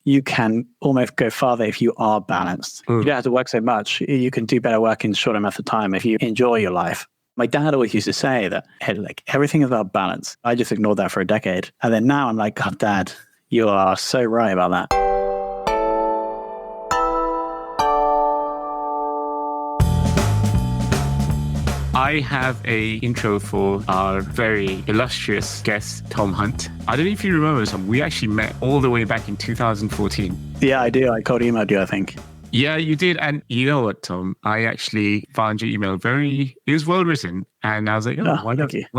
you can almost go farther if you are balanced. You don't have to work so much. You can do better work in a short amount of time if you enjoy your life. My dad always used to say that, hey, like, everything is about balance. I just ignored that for a decade. And then now I'm like, God, Dad, you are so right about that. I have a intro for our very illustrious guest, Tom Hunt. I don't know if you remember, Tom, we actually met all the way back in 2014. Yeah, I do. I cold emailed you, I think. Yeah, you did. And you know what, Tom? I actually found your email it was well written. And I was like, why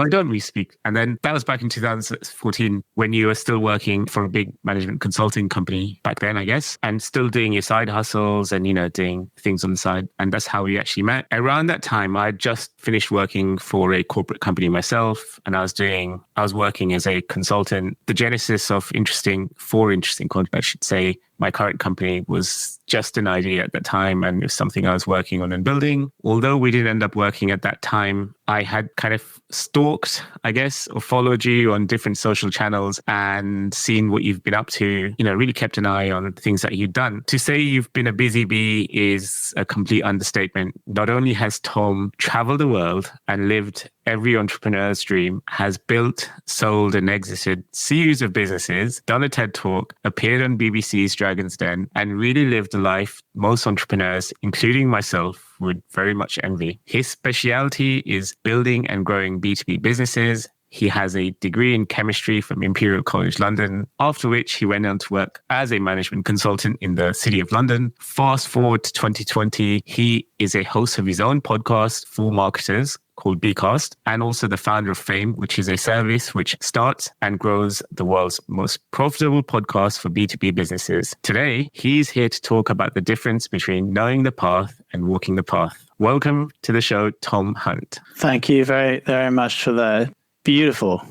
don't we speak? And then that was back in 2014 when you were still working for a big management consulting company back then, I guess, and still doing your side hustles and, doing things on the side. And that's how we actually met. Around that time, I just finished working for a corporate company myself. And I was working as a consultant. The genesis of Interesting Content, I should say, my current company was just an idea at the time, and it was something I was working on and building. Although we didn't end up working at that time, I had kind of stalked, I guess, or followed you on different social channels and seen what you've been up to, really kept an eye on things that you've done. To say you've been a busy bee is a complete understatement. Not only has Tom traveled the world and lived every entrepreneur's dream, has built, sold, and exited series of businesses, done a TED Talk, appeared on BBC's Dragon's Den, and really lived a life most entrepreneurs, including myself, would very much envy. His speciality is building and growing B2B businesses. He has a degree in chemistry from Imperial College London, after which he went on to work as a management consultant in the City of London. Fast forward to 2020, he is a host of his own podcast for marketers called Bcast, and also the founder of Fame, which is a service which starts and grows the world's most profitable podcast for B2B businesses. Today, he's here to talk about the difference between knowing the path and walking the path. Welcome to the show, Tom Hunt. Thank you very, very much for the beautiful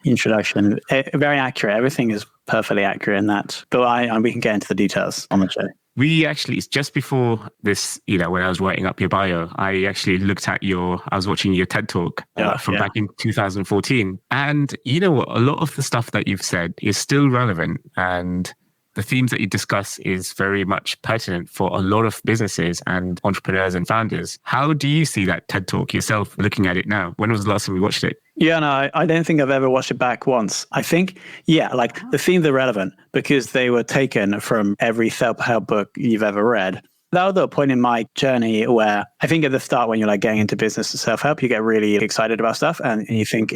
introduction. Very accurate. Everything is perfectly accurate in that. But we can get into the details on the show. It's just before this, when I was writing up your bio, I actually looked at I was watching your TED Talk from back in 2014. And you know what? A lot of the stuff that you've said is still relevant. And the themes that you discuss is very much pertinent for a lot of businesses and entrepreneurs and founders. How do you see that TED Talk yourself looking at it now? When was the last time you watched it? Yeah, no, I don't think I've ever watched it back once. I think, the themes are relevant because they were taken from every self-help book you've ever read. That was the point in my journey where I think at the start when you're getting into business and self-help, you get really excited about stuff and you think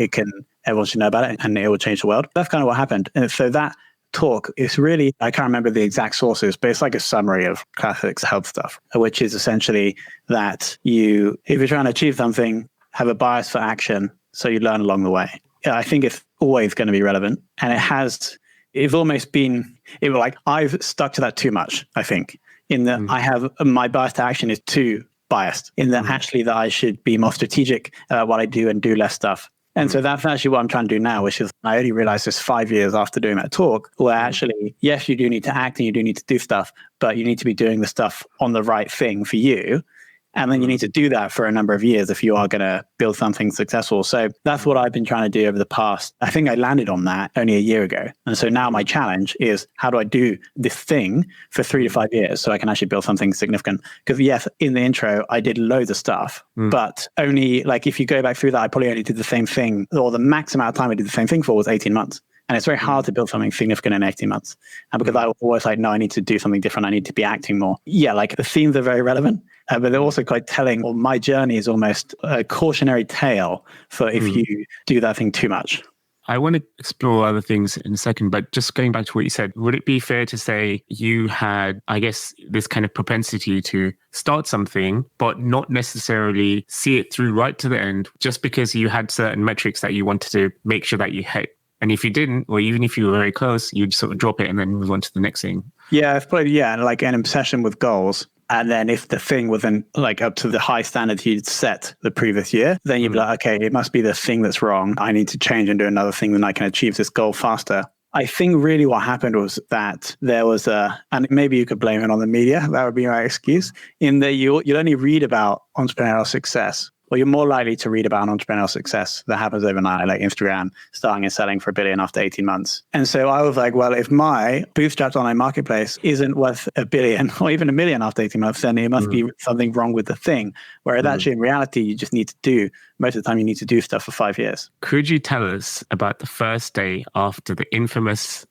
everyone should know about it and it will change the world. That's kind of what happened. And so that talk is really, I can't remember the exact sources, but it's like a summary of classic help stuff, which is essentially that if you're trying to achieve something, have a bias for action so you learn along the way. I think it's always going to be relevant. And I've stuck to that too much, I think, in that I have my bias to action is too biased in that actually that I should be more strategic about what I do and do less stuff. And so that's actually what I'm trying to do now, which is I only realized this 5 years after doing that talk, where actually, yes, you do need to act and you do need to do stuff, but you need to be doing the stuff on the right thing for you. And then you need to do that for a number of years if you are going to build something successful. So that's what I've been trying to do over the past. I think I landed on that only a year ago. And so now my challenge is how do I do this thing for 3 to 5 years so I can actually build something significant? Because yes, in the intro, I did loads of stuff, but only if you go back through that, I probably only did the same thing, or the max amount of time I did the same thing for was 18 months. And it's very hard to build something significant in 18 months. And because I was always no, I need to do something different. I need to be acting more. Yeah, the themes are very relevant, but they're also quite telling. Well, my journey is almost a cautionary tale for if you do that thing too much. I want to explore other things in a second, but just going back to what you said, would it be fair to say you had, I guess, this kind of propensity to start something, but not necessarily see it through right to the end, just because you had certain metrics that you wanted to make sure that you hit? And if you didn't, or even if you were very close, you'd sort of drop it and then move on to the next thing. Yeah, it's probably, like an obsession with goals. And then if the thing wasn't up to the high standards you'd set the previous year, then you'd be okay, it must be the thing that's wrong. I need to change and do another thing, then I can achieve this goal faster. I think really what happened was that there was and maybe you could blame it on the media, that would be my excuse, in that you'll only read about entrepreneurial success, or you're more likely to read about an entrepreneurial success that happens overnight, like Instagram starting and selling for $1 billion after 18 months. And so I was like, well, if my bootstrapped online marketplace isn't worth $1 billion or even $1 million after 18 months, then it must be something wrong with the thing. Whereas actually in reality, you just need to do, most of the time you need to do stuff for 5 years. Could you tell us about the first day after the infamous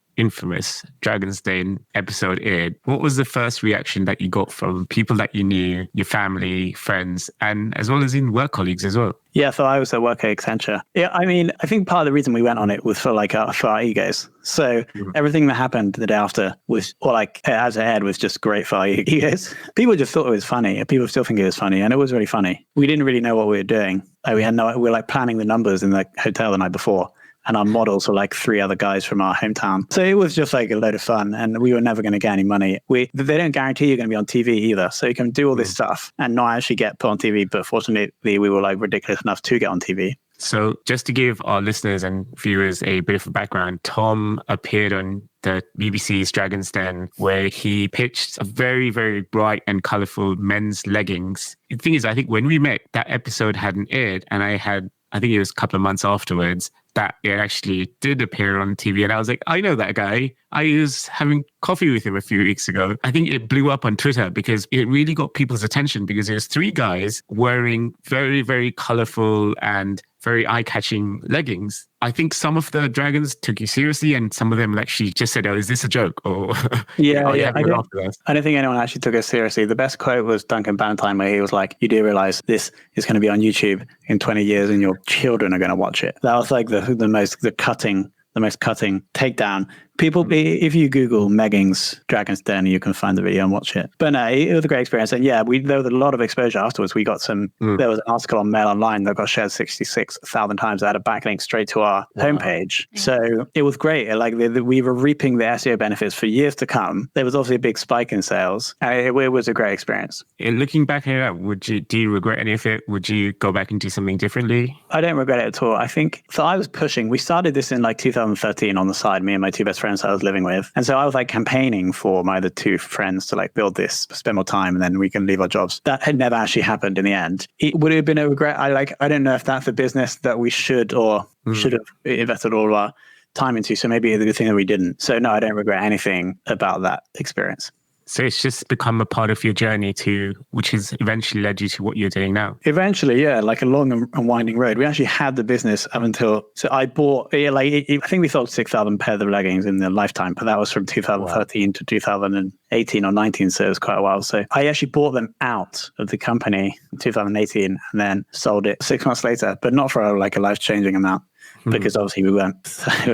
Dragon's Den episode aired? What was the first reaction that you got from people that you knew, your family, friends, and as well as in work colleagues as well? Yeah, so I was at work at Accenture. Yeah, I mean, I think part of the reason we went on it was for our egos. So everything that happened the day after was, or like as it aired, was just great for our egos. People just thought it was funny. People still think it was funny, and it was really funny. We didn't really know what we were doing. We were like planning the numbers in the hotel the night before. And our models were like 3 other guys from our hometown. So it was just like a load of fun. And we were never going to get any money. They don't guarantee you're going to be on TV either. So you can do all this stuff and not actually get put on TV. But fortunately, we were like ridiculous enough to get on TV. So just to give our listeners and viewers a bit of a background, Tom appeared on the BBC's Dragon's Den, where he pitched a very, very bright and colorful men's leggings. The thing is, I think when we met, that episode hadn't aired. And I think it was a couple of months afterwards that it actually did appear on TV. And I was like, I know that guy. I was having coffee with him a few weeks ago. I think it blew up on Twitter because it really got people's attention because there's 3 guys wearing very, very colorful and very eye-catching leggings. I think some of the dragons took you seriously and some of them actually just said, oh, is this a joke? Or yeah. I don't think anyone actually took us seriously. The best quote was Duncan Bannatyne, where he was like, you do realize this is going to be on YouTube in 20 years and your children are going to watch it. That was like the most cutting takedown. People, if you Google Meggings Dragon's Den, you can find the video and watch it. But no, it was a great experience. And yeah, there was a lot of exposure afterwards. We got there was an article on Mail Online that got shared 66,000 times. That had a backlink straight to our homepage. So it was great. Like we were reaping the SEO benefits for years to come. There was obviously a big spike in sales. It was a great experience. Looking back at it, do you regret any of it? Would you go back and do something differently? I don't regret it at all. I think, so I was pushing. We started this in like 2013 on the side, me and my 2 best friends I was living with. And so I was like campaigning for my other 2 friends to like build this, spend more time, and then we can leave our jobs. That had never actually happened in the end. Would it have been a regret? I don't know if that's a business that we should have invested all of our time into. So maybe it's a good thing that we didn't. So no, I don't regret anything about that experience. So it's just become a part of your journey which has eventually led you to what you're doing now. Eventually, yeah, like a long and winding road. We actually had the business up until, so I bought, I think we sold 6,000 pairs of leggings in the lifetime, but that was from 2013 to 2018 or 19. So it was quite a while. So I actually bought them out of the company in 2018 and then sold it 6 months later, but not for like a life-changing amount. Because obviously we weren't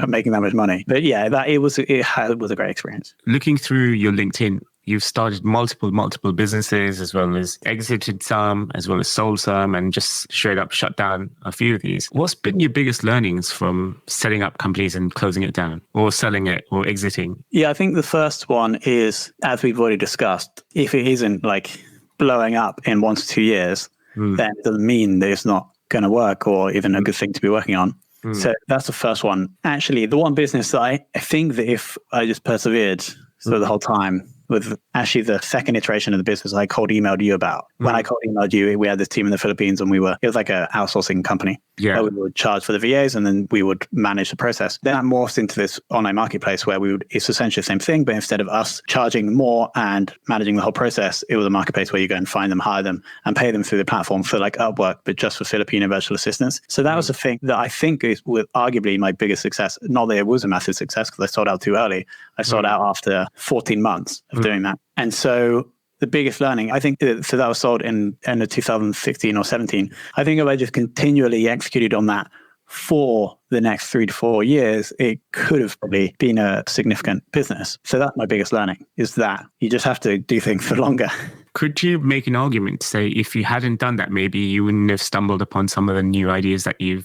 making that much money. But yeah, it was a great experience. Looking through your LinkedIn, you've started multiple businesses, as well as exited some, as well as sold some, and just straight up shut down a few of these. What's been your biggest learnings from setting up companies and closing it down, or selling it, or exiting? Yeah, I think the first one is, as we've already discussed, if it isn't like blowing up in 1 to 2 years, then it doesn't mean that it's not going to work or even a good thing to be working on. So that's the first one. Actually, the one business that I think that if I just persevered the whole time, with actually the second iteration of the business I cold emailed you about. When I cold emailed you, we had this team in the Philippines and it was like an outsourcing company. Yeah. Where we would charge for the VAs and then we would manage the process. Then that morphs into this online marketplace where it's essentially the same thing, but instead of us charging more and managing the whole process, it was a marketplace where you go and find them, hire them, and pay them through the platform for like Upwork, but just for Filipino virtual assistants. So that was the thing that I think is arguably my biggest success. Not that it was a massive success because I sold out too early. I sold out after 14 months of doing that. And so the biggest learning, I think, so that was sold in end of 2016 or 17. I think if I just continually executed on that for the next 3 to 4 years, it could have probably been a significant business. So that's my biggest learning, is that you just have to do things for longer. Could you make an argument to say if you hadn't done that, maybe you wouldn't have stumbled upon some of the new ideas that the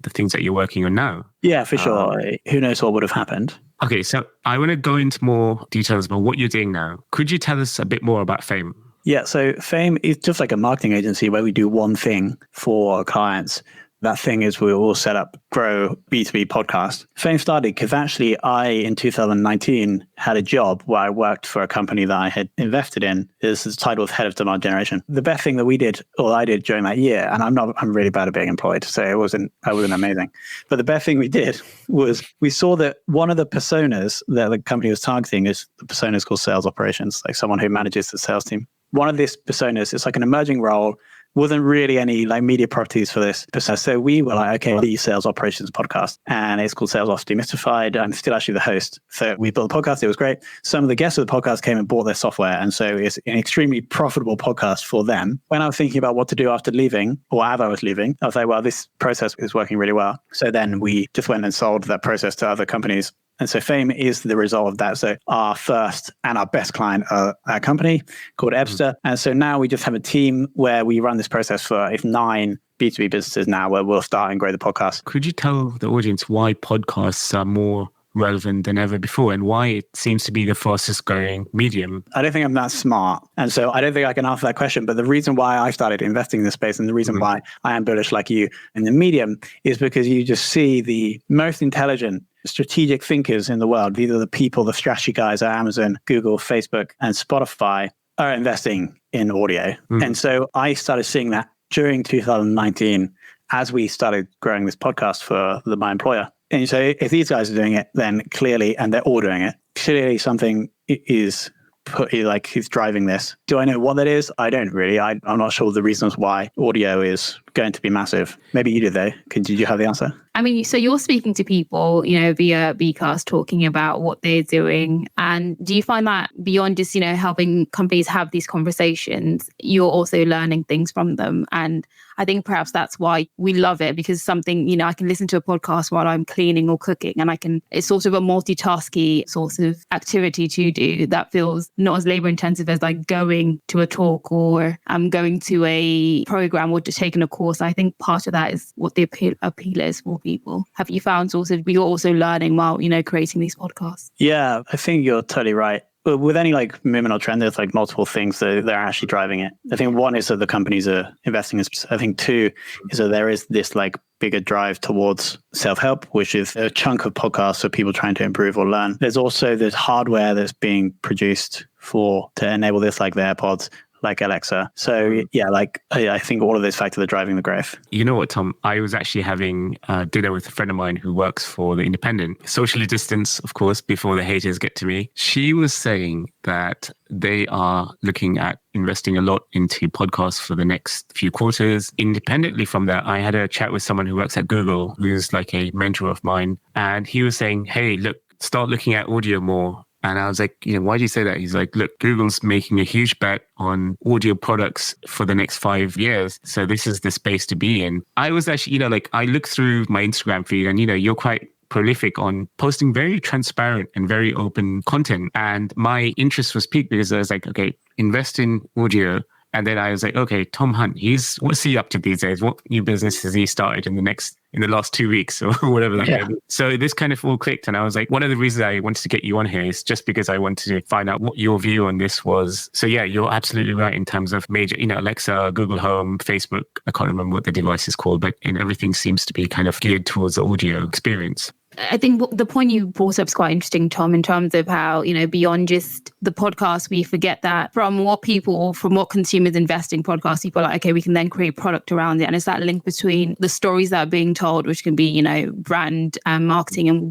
things that you're working on now? Yeah, for sure. Who knows what would have happened? Okay, so I want to go into more details about what you're doing now. Could you tell us a bit more about Fame? Yeah, so Fame is just like a marketing agency where we do one thing for our clients. that thing is we all set up Grow B2B podcast. Fame started because actually I, in 2019, had a job where I worked for a company that I had invested in. This is titled Head of Demand Generation. The best thing that we did, or I did during that year, and I'm really bad at being employed, so I wasn't amazing. But the best thing we did was we saw that one of the personas that the company was targeting is the persona is called sales operations, like someone who manages the sales team. One of these personas is like an emerging role, wasn't really any like media properties for this persona. So we were like, okay, the sales operations podcast, and it's called Sales Ops Demystified. I'm still actually the host. So we built a podcast. It was great. Some of the guests of the podcast came and bought their software. And so it's an extremely profitable podcast for them. When I was thinking about what to do after leaving, or as I was leaving, I was like, well, this process is working really well. So then we just went and sold that process to other companies. And so Fame is the result of that. So our first and our best client are a company called Ebster. And so now we just have a team where we run this process for 9 B2B businesses now, where we'll start and grow the podcast. Could you tell the audience why podcasts are more relevant than ever before and why it seems to be the fastest growing medium? I don't think I'm that smart. And so I don't think I can answer that question. But the reason why I started investing in this space and the reason why I am bullish like you in the medium is because you just see the most intelligent strategic thinkers in the world. These are the people, the strategy guys at Amazon, Google, Facebook, and Spotify are investing in audio. And so I started seeing that during 2019 as we started growing this podcast for my employer. And so if these guys are doing it, then clearly, and they're all doing it, clearly something is who's driving this. Do I know what that is? I don't really. I'm not sure the reasons why audio is going to be massive. Maybe you did though. Did you have the answer? I mean, so you're speaking to people, via Bcast, talking about what they're doing. And do you find that beyond just, helping companies have these conversations, you're also learning things from them? And I think perhaps that's why we love it, because something, I can listen to a podcast while I'm cleaning or cooking, and it's sort of a multitasky sort of activity to do that feels not as labor intensive as like going to a talk or going to a program or just taking a course. I think part of that is what the appeal is for people. Have you found you're also learning while, creating these podcasts? Yeah, I think you're totally right. With any like movement or trend, there's like multiple things that they're actually driving it. I think one is that the companies are investing in. I think two is that there is this like bigger drive towards self-help, which is a chunk of podcasts for people trying to improve or learn. There's also this hardware that's being produced to enable this, like the AirPods, like Alexa. So yeah, I think all of those factors are driving the growth. You know what, Tom? I was actually having dinner with a friend of mine who works for The Independent. Socially distanced, of course, before the haters get to me. She was saying that they are looking at investing a lot into podcasts for the next few quarters. Independently from that, I had a chat with someone who works at Google, who's like a mentor of mine. And he was saying, hey, look, start looking at audio more. And I was like, why do you say that? He's like, look, Google's making a huge bet on audio products for the next 5 years. So this is the space to be in. I was actually, I looked through my Instagram feed and, you're quite prolific on posting very transparent and very open content. And my interest was piqued because I was like, okay, invest in audio. And then I was like, okay, Tom Hunt, what's he up to these days? What new business has he started in the last 2 weeks or whatever that may be? So this kind of all clicked. And I was like, one of the reasons I wanted to get you on here is just because I wanted to find out what your view on this was. So yeah, you're absolutely right in terms of major, Alexa, Google Home, Facebook. I can't remember what the device is called, but everything seems to be kind of geared towards the audio experience. I think the point you brought up is quite interesting, Tom, in terms of how, beyond just the podcast, we forget that from what consumers invest in podcasts, people are like, okay, we can then create product around it. And it's that link between the stories that are being told, which can be, brand and marketing, and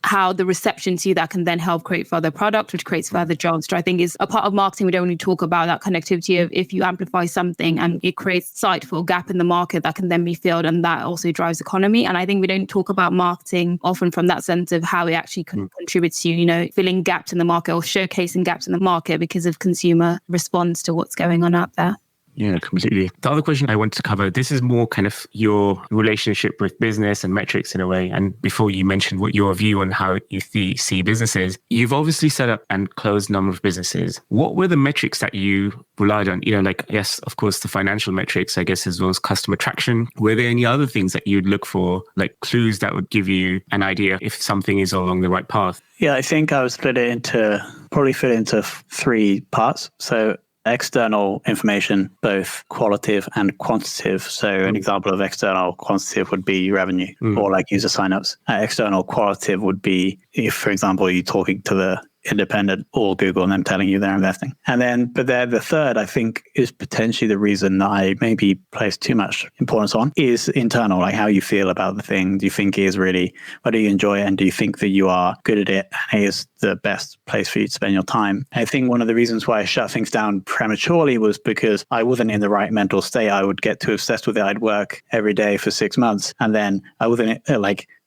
how the reception to that can then help create further product, which creates further jobs. So I think is a part of marketing. We don't really talk about that connectivity of if you amplify something and it creates sight for a gap in the market that can then be filled, and that also drives economy. And I think we don't talk about marketing often from that sense of how it actually contributes to, filling gaps in the market or showcasing gaps in the market because of consumer response to what's going on out there. Yeah, completely. The other question I want to cover, this is more kind of your relationship with business and metrics in a way. And before you mentioned what your view on how you see businesses, you've obviously set up and closed a number of businesses. What were the metrics that you relied on? Yes, of course, the financial metrics, I guess, as well as customer traction. Were there any other things that you'd look for, like clues that would give you an idea if something is along the right path? Yeah, I think I would fit it into 3 parts. So external information, both qualitative and quantitative. So an example of external quantitative would be revenue or like user signups. External qualitative would be if, for example, you're talking to the independent or Google and them telling you they're investing. And then, but then the third, I think, is potentially the reason that I maybe place too much importance on is internal, like how you feel about the thing. Do you think it is really, whether you enjoy it and do you think that you are good at it and it is the best place for you to spend your time? I think one of the reasons why I shut things down prematurely was because I wasn't in the right mental state. I would get too obsessed with it. I'd work every day for 6 months and then I wasn't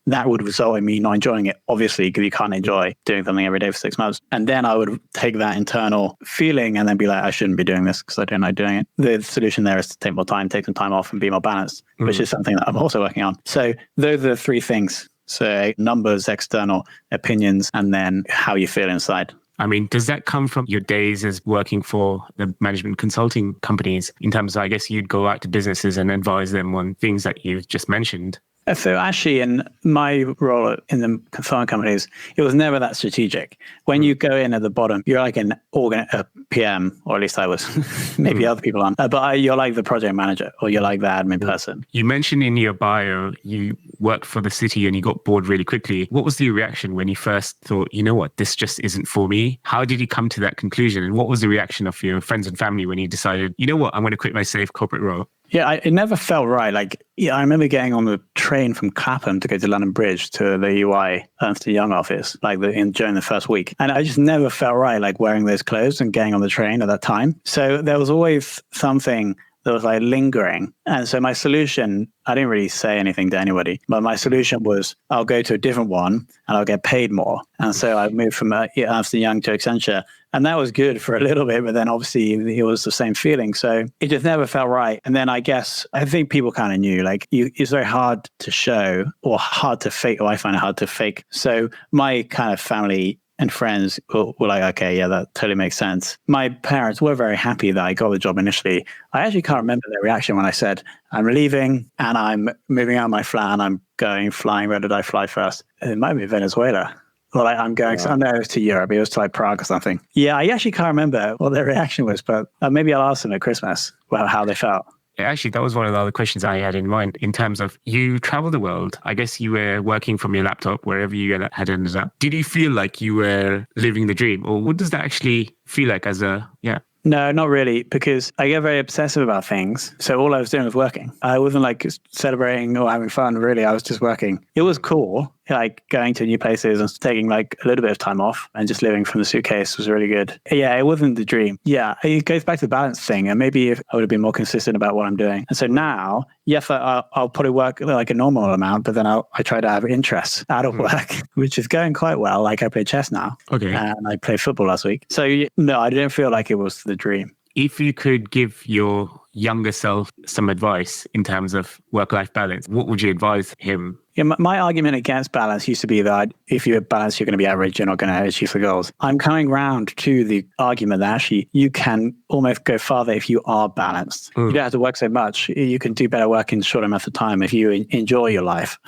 that would result in me not enjoying it, obviously, because you can't enjoy doing something every day for 6 months. And then I would take that internal feeling and then be like, I shouldn't be doing this because I don't like doing it. The solution there is to take more time, take some time off and be more balanced, which is something that I'm also working on. So those are the three things. So numbers, external opinions, and then how you feel inside. I mean, does that come from your days as working for the management consulting companies in terms of, I guess you'd go out to businesses and advise them on things that you've just mentioned? So actually, in my role in the consulting companies, it was never that strategic. When you go in at the bottom, you're like a PM, or at least I was. Maybe other people aren't. But you're like the project manager, or you're like the admin person. You mentioned in your bio, you worked for the city and you got bored really quickly. What was the reaction when you first thought, you know what, this just isn't for me? How did you come to that conclusion? And what was the reaction of your friends and family when you decided, you know what, I'm going to quit my safe corporate role? Yeah, it never felt right. I remember getting on the train from Clapham to go to London Bridge to the UI Ernst & Young office, during the first week. And I just never felt right, wearing those clothes and getting on the train at that time. So there was always something that was lingering. And so my solution, I didn't really say anything to anybody, but my solution was I'll go to a different one and I'll get paid more. And so I moved from Ernst & Young to Accenture. And that was good for a little bit, but then obviously it was the same feeling. So it just never felt right. And then I think people kind of knew, it's very hard to show or hard to fake, or I find it hard to fake. So my kind of family and friends were like, okay, yeah, that totally makes sense. My parents were very happy that I got the job initially. I actually can't remember their reaction when I said, I'm leaving and I'm moving out of my flat and I'm flying. Where did I fly first? It might be Venezuela. Or I'm going, I know it was to Europe. It was to Prague or something. Yeah, I actually can't remember what their reaction was, but maybe I'll ask them at Christmas how they felt. Actually, that was one of the other questions I had in mind in terms of you travel the world. I guess you were working from your laptop wherever you had ended up. Did you feel like you were living the dream, or what does that actually feel like No, not really, because I get very obsessive about things. So all I was doing was working. I wasn't celebrating or having fun, really. I was just working. It was cool, going to new places and taking a little bit of time off and just living from the suitcase was really good. Yeah, it wasn't the dream. Yeah, it goes back to the balance thing. And maybe if I would have been more consistent about what I'm doing. And so now, yes, I'll probably work a normal amount, but then I try to have interests out of work, which is going quite well. I play chess now. Okay. And I played football last week. So no, I didn't feel like it was the dream. If you could give your younger self some advice in terms of work-life balance, what would you advise him? Yeah, my argument against balance used to be that if you're balanced, you're going to be average, you're not going to achieve the goals. I'm coming round to the argument that actually you can almost go farther if you are balanced. You don't have to work so much. You can do better work in short amounts of time if you enjoy your life.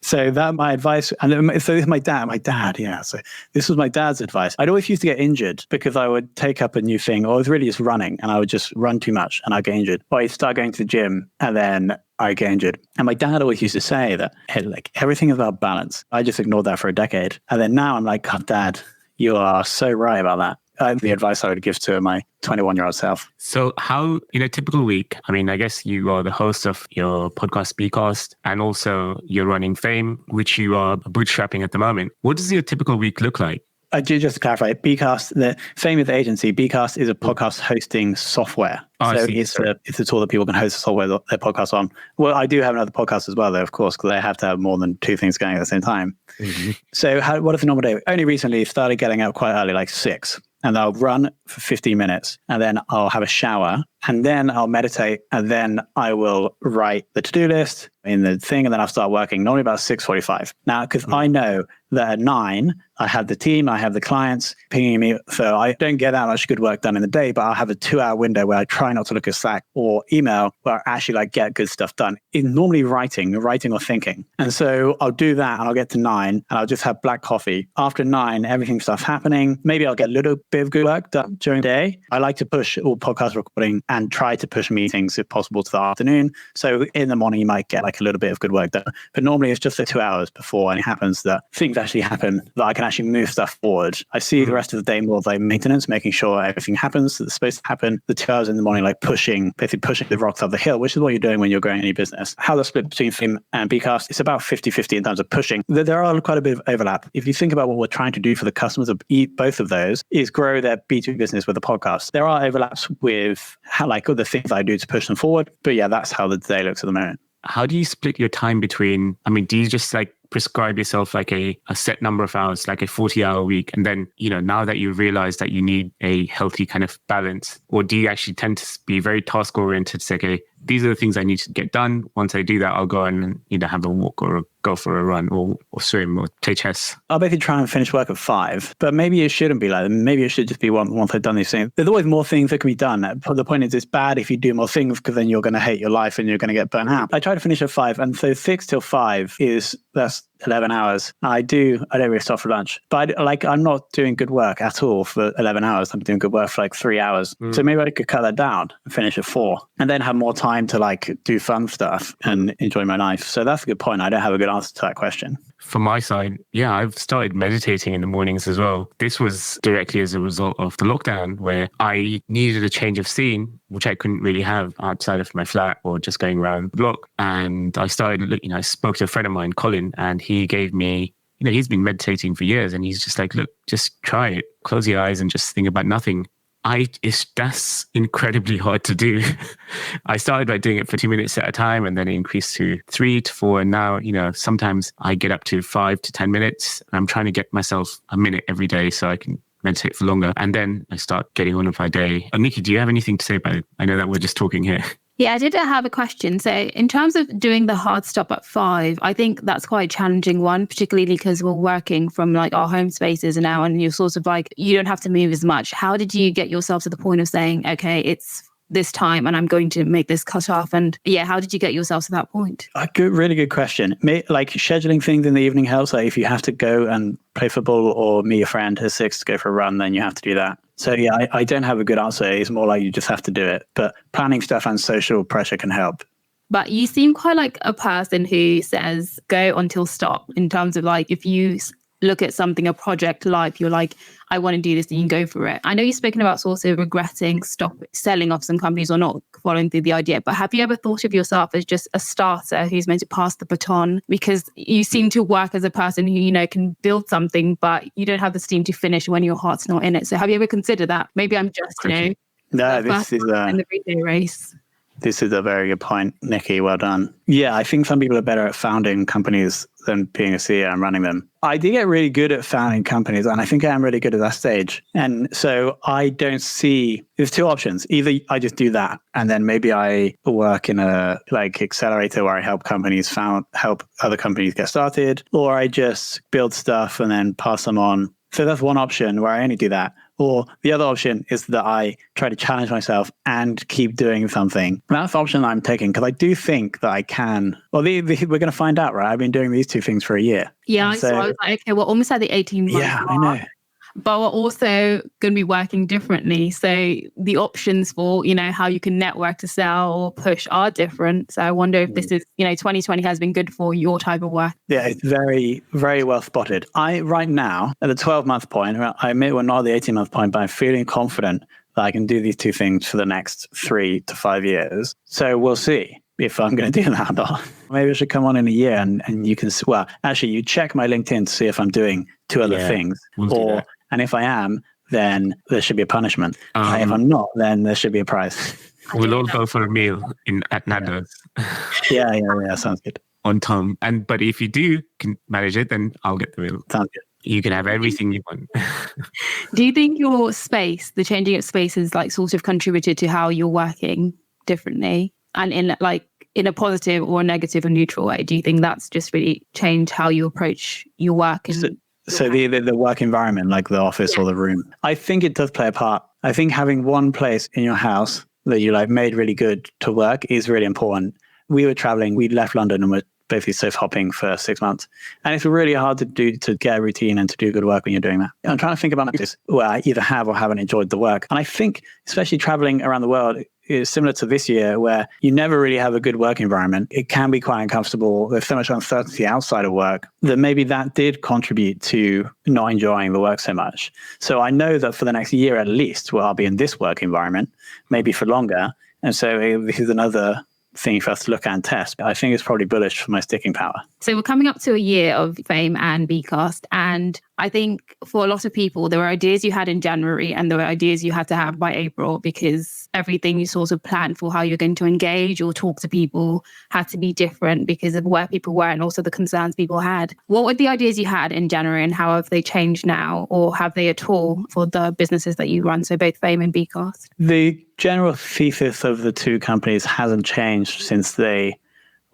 So that my advice, and so this is my dad, yeah. So this was my dad's advice. I'd always used to get injured because I would take up a new thing, or it was really just running, and I would just run too much and I'd get injured. Or I'd start going to the gym and then I get injured. And my dad always used to say that, hey, everything is about balance. I just ignored that for a decade. And then now I'm like, God, Dad, you are so right about that. The advice I would give to my 21-year-old self. So how, in a typical week, I guess you are the host of your podcast, Bcast, and also you're running Fame, which you are bootstrapping at the moment. What does your typical week look like? Just to clarify, Bcast, the Fame is the agency. Bcast is a podcast hosting software. It's a tool that people can host their podcast on. Well, I do have another podcast as well, though, of course, because I have to have more than two things going at the same time. Mm-hmm. So what is the normal day? Only recently started getting out quite early, 6. And I'll run for 15 minutes and then I'll have a shower and then I'll meditate and then I will write the to-do list in the thing and then I'll start working normally about 6:45. Now, because I know that at 9, I have the team, I have the clients pinging me. So I don't get that much good work done in the day, but I'll have a 2-hour window where I try not to look at Slack or email where I actually get good stuff done. It's normally writing or thinking. And so I'll do that and I'll get to 9 and I'll just have black coffee. After 9, everything starts happening. Maybe I'll get a little bit of good work done during the day. I like to push all podcast recording and try to push meetings if possible to the afternoon. So in the morning, you might get like a little bit of good work done. But normally it's just 2 hours before anything happens that things actually happen, that I can actually move stuff forward. I see the rest of the day more like maintenance, making sure everything happens that's supposed to happen. The 2 hours in the morning, like basically pushing the rocks up the hill, which is what you're doing when you're growing any business. How the split between Fame and Bcast, it's about 50-50 in terms of pushing. There are quite a bit of overlap. If you think about what we're trying to do for the customers of both of those, is grow their B2B business with the podcast. There are overlaps with how, like, other things I do to push them forward. But yeah, that's how the day looks at the moment. How do you split your time between, do you just like prescribe yourself like a set number of hours, like a 40-hour week? And then, now that you realize that you need a healthy kind of balance, or do you actually tend to be very task oriented to say, okay, these are the things I need to get done. Once I do that, I'll go and either have a walk or go for a run or swim or play chess. I'll basically try and finish work at 5, but maybe it shouldn't be like that. Maybe it should just be once I've done these things. There's always more things that can be done. The point is, it's bad if you do more things because then you're going to hate your life and you're going to get burnt out. I try to finish at 5, and so 6 till 5 that's 11 hours. I don't really stop for lunch, but I'm not doing good work at all for 11 hours. I'm doing good work for like 3 hours. So maybe I could cut that down and finish at 4 and then have more time to like do fun stuff and enjoy my life. So that's a good point. I don't have a good answer to that question. From my side, yeah, I've started meditating in the mornings as well. This was directly as a result of the lockdown where I needed a change of scene, which I couldn't really have outside of my flat or just going around the block. And I started, I spoke to a friend of mine, Colin, and he gave me, he's been meditating for years and he's just like, look, just try it. Close your eyes and just think about nothing. That's incredibly hard to do. I started by doing it for 2 minutes at a time and then it increased to 3 to 4. And now, sometimes I get up to 5 to 10 minutes. I'm trying to get myself a minute every day so I can meditate for longer. And then I start getting on with my day. Nikki, do you have anything to say about it? I know that we're just talking here. Yeah, I did have a question. So in terms of doing the hard stop at 5, I think that's quite a challenging one, particularly because we're working from like our home spaces now and you're sort of like, you don't have to move as much. How did you get yourself to the point of saying, okay, it's this time and I'm going to make this cut off? And yeah, how did you get yourself to that point? Really good question. Like scheduling things in the evening helps. Like if you have to go and play football or meet a friend at 6 to go for a run, then you have to do that. So yeah, I don't have a good answer. It's more like you just have to do it. But planning stuff and social pressure can help. But you seem quite like a person who says go until stop, in terms of like if you look at something, a project life, you're like, I want to do this, and you can go for it. I know you've spoken about sort of regretting selling off some companies or not following through the idea, but have you ever thought of yourself as just a starter who's meant to pass the baton? Because you seem to work as a person who, can build something, but you don't have the steam to finish when your heart's not in it. So have you ever considered that? Maybe I'm just, No, this is in the relay race. This is a very good point, Nikki. Well done. Yeah, I think some people are better at founding companies than being a CEO and running them. I did get really good at founding companies, and I think I am really good at that stage. And so I don't see, there's 2 options. Either I just do that, and then maybe I work in a like accelerator where I help other companies get started, or I just build stuff and then pass them on. So that's one option where I only do that. Or the other option is that I try to challenge myself and keep doing something. That's the option that I'm taking because I do think that I can. Well, we're going to find out, right? I've been doing these 2 things for a year. Yeah, so I was like, okay, we're almost at the 18 months. Yeah, I know. But we're also going to be working differently. So the options for, how you can network to sell or push are different. So I wonder if this is, 2020 has been good for your type of work. Yeah, it's very, very well spotted. Right now, at the 12-month point, I admit we're not at the 18-month point, but I'm feeling confident that I can do these 2 things for the next 3 to 5 years. So we'll see if I'm going to do that or not. Maybe I should come on in a year and you can, actually, you check my LinkedIn to see if I'm doing 2 other things. And if I am, then there should be a punishment. If I'm not, then there should be a prize. We'll all go for a meal at Nando's. Yeah, sounds good. On Tom. But if you can manage it, then I'll get the meal. Sounds good. You can have everything you want. Do you think your space, the changing of space, has like sort of contributed to how you're working differently, and in a positive or negative or neutral way? Do you think that's just really changed how you approach your work? So the work environment, like the office or the room, I think it does play a part. I think having one place in your house that you made really good to work is really important. We were traveling, we left London and we're basically sofa hopping for 6 months. And it's really hard to get a routine and to do good work when you're doing that. I'm trying to think about this where I either have or haven't enjoyed the work. And I think, especially traveling around the world, is similar to this year where you never really have a good work environment. It can be quite uncomfortable. There's so much uncertainty outside of work that maybe that did contribute to not enjoying the work so much. So I know that for the next year at least, where I'll be in this work environment, maybe for longer. And so this is another thing for us to look at and test. I think it's probably bullish for my sticking power. So we're coming up to a year of Fame and Bcast. And I think for a lot of people, there were ideas you had in January and there were ideas you had to have by April, because everything you sort of planned for how you're going to engage or talk to people had to be different because of where people were and also the concerns people had. What were the ideas you had in January and how have they changed now, or have they at all for the businesses that you run? So both Fame and Bcast. The general thesis of the two companies hasn't changed since they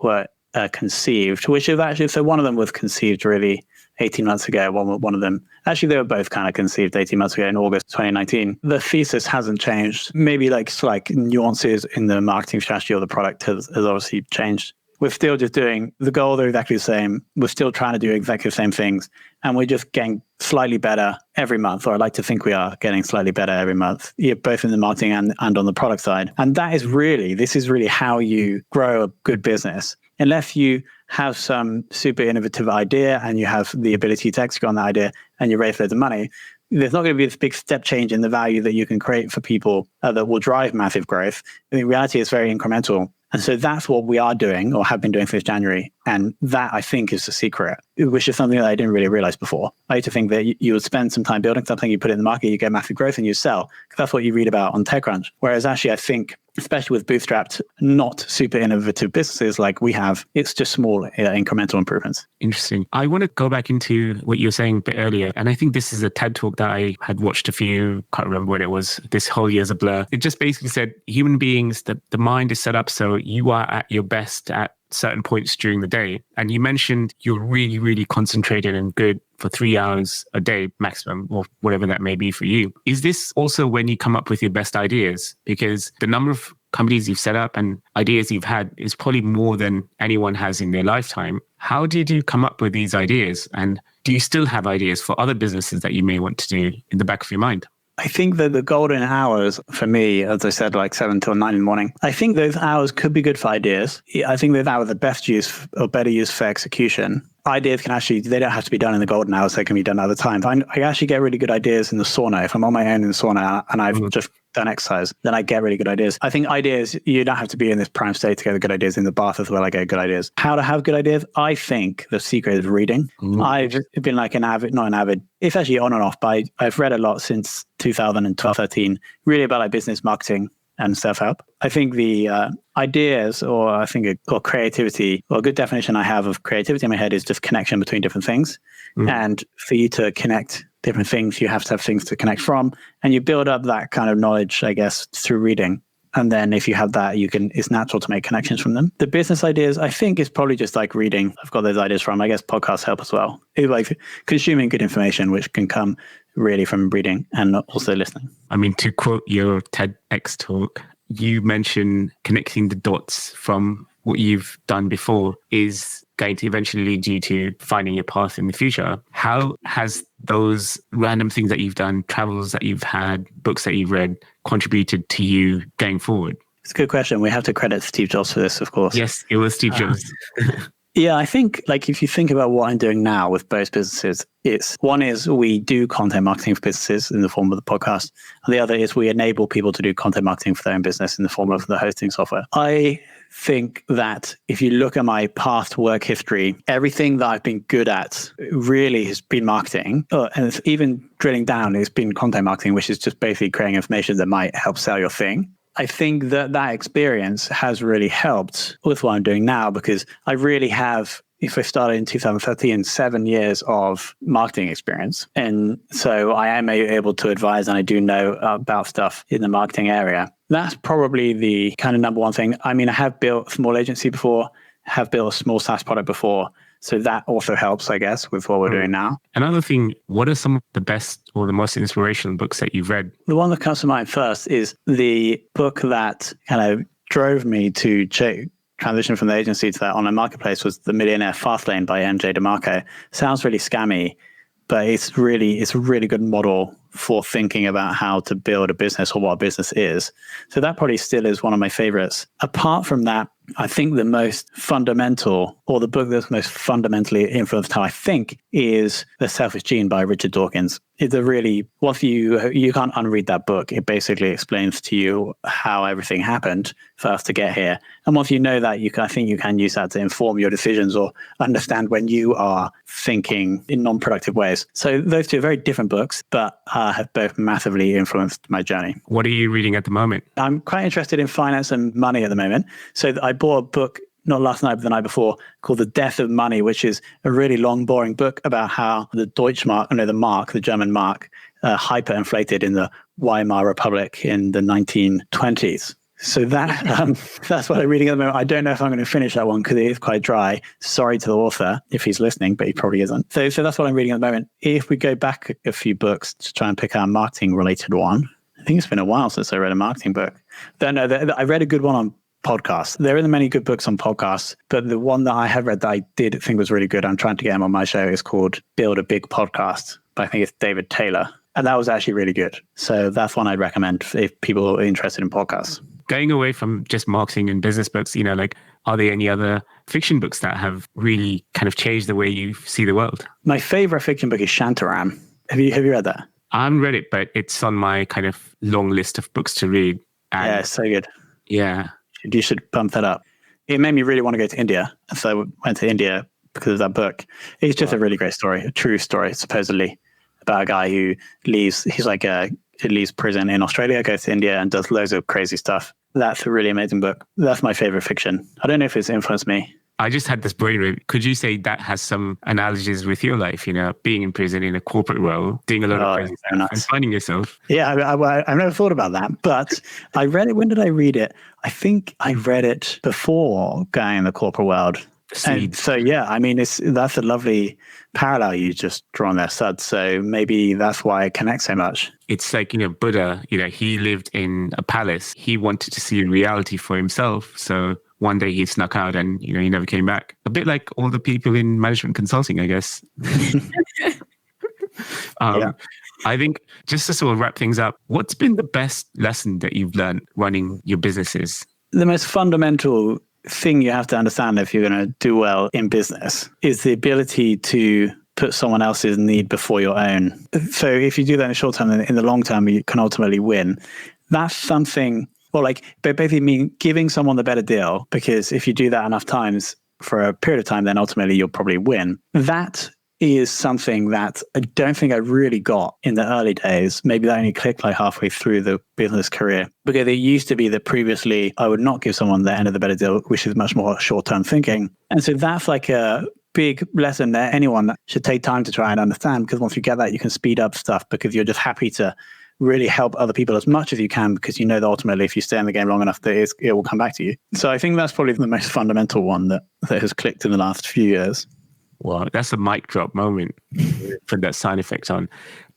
were conceived, which is actually, so one of them was conceived really 18 months ago. One of them, actually, they were both kind of conceived 18 months ago in August 2019. The thesis hasn't changed. Maybe like nuances in the marketing strategy or the product has obviously changed. We're still just doing the goal. They're exactly the same. We're still trying to do exactly the same things. And we're just getting slightly better every month, or I like to think we are getting slightly better every month, both in the marketing and on the product side. And this is really how you grow a good business. Unless you have some super innovative idea and you have the ability to execute on that idea and you raise loads of money, there's not going to be this big step change in the value that you can create for people that will drive massive growth. In reality, it's very incremental. And so that's what we are doing or have been doing since January. And that, I think, is the secret, which is something that I didn't really realize before. I used to think that you would spend some time building something, you put it in the market, you get massive growth and you sell, because that's what you read about on TechCrunch. Whereas actually, I think, especially with bootstrapped, not super innovative businesses like we have, it's just small incremental improvements. Interesting. I want to go back into what you were saying a bit earlier. And I think this is a TED talk that I had watched can't remember when it was, this whole year's a blur. It just basically said human beings, the mind is set up so you are at your best at certain points during the day. And you mentioned you're really, really concentrated and good for 3 hours a day maximum, or whatever that may be for you. Is this also when you come up with your best ideas? Because the number of companies you've set up and ideas you've had is probably more than anyone has in their lifetime. How did you come up with these ideas? And do you still have ideas for other businesses that you may want to do in the back of your mind? I think that the golden hours for me, as I said, like 7 till 9 in the morning, I think those hours could be good for ideas. I think those hours are best used or better used for execution. Ideas can actually, they don't have to be done in the golden hours. They can be done other times. I actually get really good ideas in the sauna. If I'm on my own in the sauna and I've just done exercise, then I get really good ideas. I think ideas, you don't have to be in this prime state to get the good ideas. In the bath as well, I get good ideas. How to have good ideas? I think the secret is reading. I've been like it's actually on and off, but I've read a lot since 2012, 13, really about like business marketing and self-help. I think the ideas or creativity, or a good definition I have of creativity in my head is just connection between different things. And for you to connect different things, you have to have things to connect from. And you build up that kind of knowledge, I guess, through reading. And then if you have that, it's natural to make connections from them. The business ideas, I think, is probably just like reading. I've got those ideas from, I guess, podcasts help as well. It's like consuming good information, which can come really from reading and also listening. I mean, to quote your TEDx talk, you mentioned connecting the dots from what you've done before is going to eventually lead you to finding your path in the future. How has those random things that you've done, travels that you've had, books that you've read, contributed to you going forward? It's a good question. We have to credit Steve Jobs for this, of course. Yes, it was Steve Jobs. Yeah, I think like if you think about what I'm doing now with both businesses, one is we do content marketing for businesses in the form of the podcast. And the other is we enable people to do content marketing for their own business in the form of the hosting software. I think that if you look at my past work history, everything that I've been good at really has been marketing. And it's even drilling down, it's been content marketing, which is just basically creating information that might help sell your thing. I think that experience has really helped with what I'm doing now, because I really have, if I started in 2013, 7 years of marketing experience. And so I am able to advise, and I do know about stuff in the marketing area. That's probably the kind of number one thing. I mean, I have built a small agency before, have built a small SaaS product before. So that also helps, I guess, with what we're doing now. Another thing, what are some of the best or the most inspirational books that you've read? The one that comes to mind first is the book that kind of drove me to transition from the agency to that online marketplace was The Millionaire Fastlane by MJ DeMarco. Sounds really scammy, but it's a really good model for thinking about how to build a business or what a business is. So that probably still is one of my favorites. Apart from that, I think the most fundamental, or the book that's most fundamentally influenced how I think, is The Selfish Gene by Richard Dawkins. It's a really, once you can't unread that book. It basically explains to you how everything happened for us to get here. And once you know that, I think you can use that to inform your decisions or understand when you are thinking in non-productive ways. So those two are very different books, but have both massively influenced my journey. What are you reading at the moment? I'm quite interested in finance and money at the moment. So I bought a book, not last night, but the night before, called The Death of Money, which is a really long, boring book about how the the German mark, hyperinflated in the Weimar Republic in the 1920s. So that's what I'm reading at the moment. I don't know if I'm going to finish that one because it is quite dry. Sorry to the author if he's listening, but he probably isn't. So that's what I'm reading at the moment. If we go back a few books to try and pick our marketing related one, I think it's been a while since I read a marketing book. I read a good one on podcasts. There isn't many good books on podcasts, but the one that I have read that I did think was really good, I'm trying to get him on my show, is called Build a Big Podcast. But I think it's David Taylor. And that was actually really good. So that's one I'd recommend if people are interested in podcasts. Going away from just marketing and business books, are there any other fiction books that have really kind of changed the way you see the world? My favorite fiction book is Shantaram. Have you read that? I haven't read it, but it's on my kind of long list of books to read. Yeah, it's so good. Yeah. You should bump that up. It made me really want to go to India. So I went to India because of that book. It's just a really great story, a true story, supposedly, about a guy who leaves prison in Australia, goes to India and does loads of crazy stuff. That's a really amazing book. That's my favorite fiction. I don't know if it's influenced me. I just had this brainwave. Could you say that has some analogies with your life, being in prison in a corporate role, doing a lot of crazy stuff and finding yourself? Yeah, I've never thought about that, but I read it. When did I read it? I think I read it before going in the corporate world. And so, yeah, I mean, that's a lovely parallel you just drawn there, Sud. So maybe that's why it connects so much. It's like, Buddha, he lived in a palace. He wanted to see reality for himself. So one day he snuck out and, he never came back. A bit like all the people in management consulting, I guess. Yeah. I think just to sort of wrap things up, what's been the best lesson that you've learned running your businesses? The most fundamental thing you have to understand if you're going to do well in business is the ability to put someone else's need before your own. So if you do that in the short term, in the long term, you can ultimately win. That's something, but basically mean giving someone the better deal, because if you do that enough times for a period of time, then ultimately you'll probably win. That is something that I don't think I really got in the early days. Maybe that only clicked like halfway through the business career, because it used to be that previously I would not give someone the end of the better deal, which is much more short-term thinking. And so that's like a big lesson that anyone should take time to try and understand, because once you get that, you can speed up stuff because you're just happy to really help other people as much as you can, because you know that ultimately if you stay in the game long enough, that it will come back to you. So I think that's probably the most fundamental one that has clicked in the last few years. Well, that's a mic drop moment. Put that sound effect on.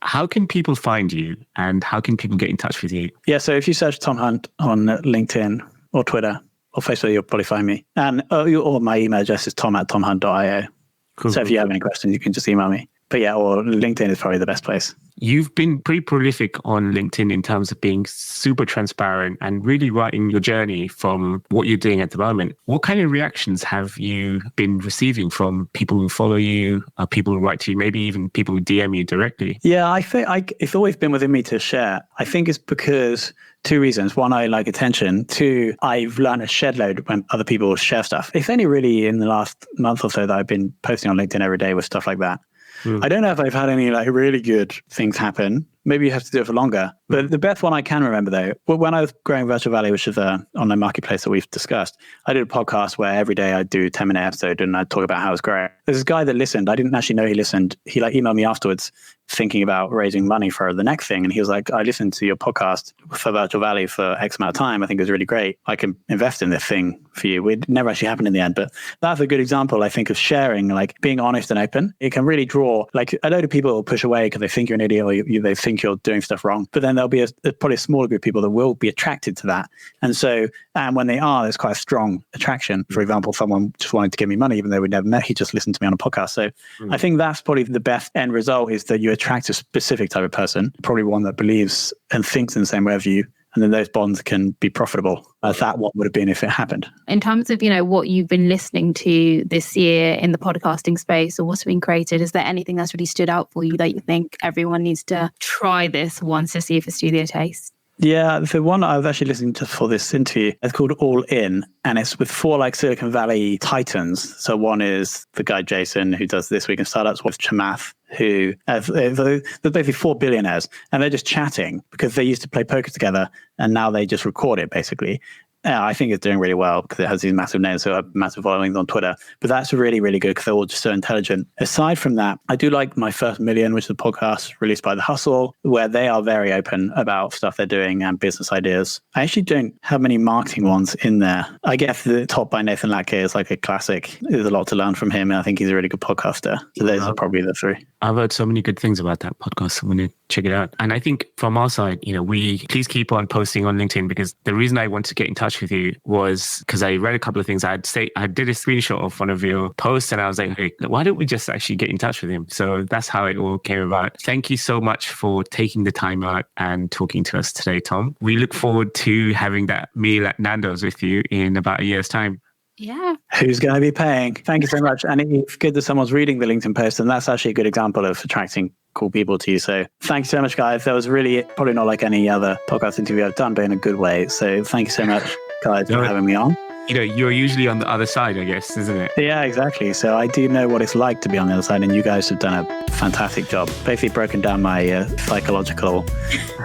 How can people find you and how can people get in touch with you? Yeah, so if you search Tom Hunt on LinkedIn or Twitter or Facebook, you'll probably find me. And or my email address is tom@tomhunt.io. Cool. So if you have any questions, you can just email me. But yeah, or LinkedIn is probably the best place. You've been pretty prolific on LinkedIn in terms of being super transparent and really writing your journey from what you're doing at the moment. What kind of reactions have you been receiving from people who follow you, people who write to you, maybe even people who DM you directly? Yeah, I think it's always been within me to share. I think it's because two reasons. One, I like attention. Two, I've learned a shed load when other people share stuff. It's only really in the last month or so that I've been posting on LinkedIn every day with stuff like that. I don't know if I've had any really good things happen. Maybe you have to do it for longer. But the best one I can remember, though, when I was growing Virtual Valley, which is an online marketplace that we've discussed, I did a podcast where every day I'd do a 10-minute episode and I'd talk about how it's growing. There's this guy that listened. I didn't actually know he listened. He emailed me afterwards thinking about raising money for the next thing. And he was like, I listened to your podcast for Virtual Valley for X amount of time. I think it was really great. I can invest in this thing for you. It never actually happened in the end. But that's a good example, I think, of sharing, being honest and open. It can really draw, a load of people will push away because they think you're an idiot or they think you're doing stuff wrong. But then there'll be probably a smaller group of people that will be attracted to that. And so, and when they are, there's quite a strong attraction. For example, someone just wanted to give me money, even though we never met, he just listened to me on a podcast. So I think that's probably the best end result, is that you attract a specific type of person, probably one that believes and thinks in the same way as you. And then those bonds can be profitable, as that what would have been if it happened. In terms of, what you've been listening to this year in the podcasting space, or what's been created, is there anything that's really stood out for you that you think everyone needs to try this once to see if it's to their taste? Yeah, the one I was actually listening to for this interview is called All In, and it's with 4 Silicon Valley titans. So one is the guy Jason, who does This Week in Startups, with Chamath, who they're basically 4 billionaires, and they're just chatting because they used to play poker together, and now they just record it basically. I think it's doing really well because it has these massive names who have massive followings on Twitter. But that's really, really good because they're all just so intelligent. Aside from that, I do like My First Million, which is a podcast released by The Hustle, where they are very open about stuff they're doing and business ideas. I actually don't have many marketing ones in there. I guess the Top by Nathan Latke is like a classic. There's a lot to learn from him, and I think he's a really good podcaster. So those are probably the 3. I've heard so many good things about that podcast. I'm going to check it out. And I think from our side, we please keep on posting on LinkedIn, because the reason I want to get in touch with you was because I read a couple of things. I did a screenshot of one of your posts, and I was like, hey, why don't we just actually get in touch with him? So that's how it all came about. Thank you so much for taking the time out and talking to us today, Tom. We look forward to having that meal at Nando's with you in about a year's time. Yeah. Who's going to be paying? Thank you so much. And it's good that someone's reading the LinkedIn post, and that's actually a good example of attracting cool people to you. So thank you so much, guys. That was really probably not like any other podcast interview I've done, but in a good way. So thank you so much, guys, for having me on. You're usually on the other side, I guess, isn't it? Yeah, exactly. So I do know what it's like to be on the other side, and you guys have done a fantastic job. Basically broken down my psychological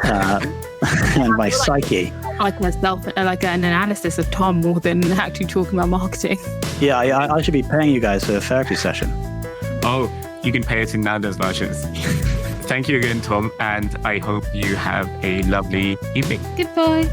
and my psyche. Like myself, like an analysis of Tom more than actually talking about marketing. Yeah, I should be paying you guys for a therapy session. Oh, you can pay us in Nando's vouchers. Thank you again, Tom, and I hope you have a lovely evening. Goodbye.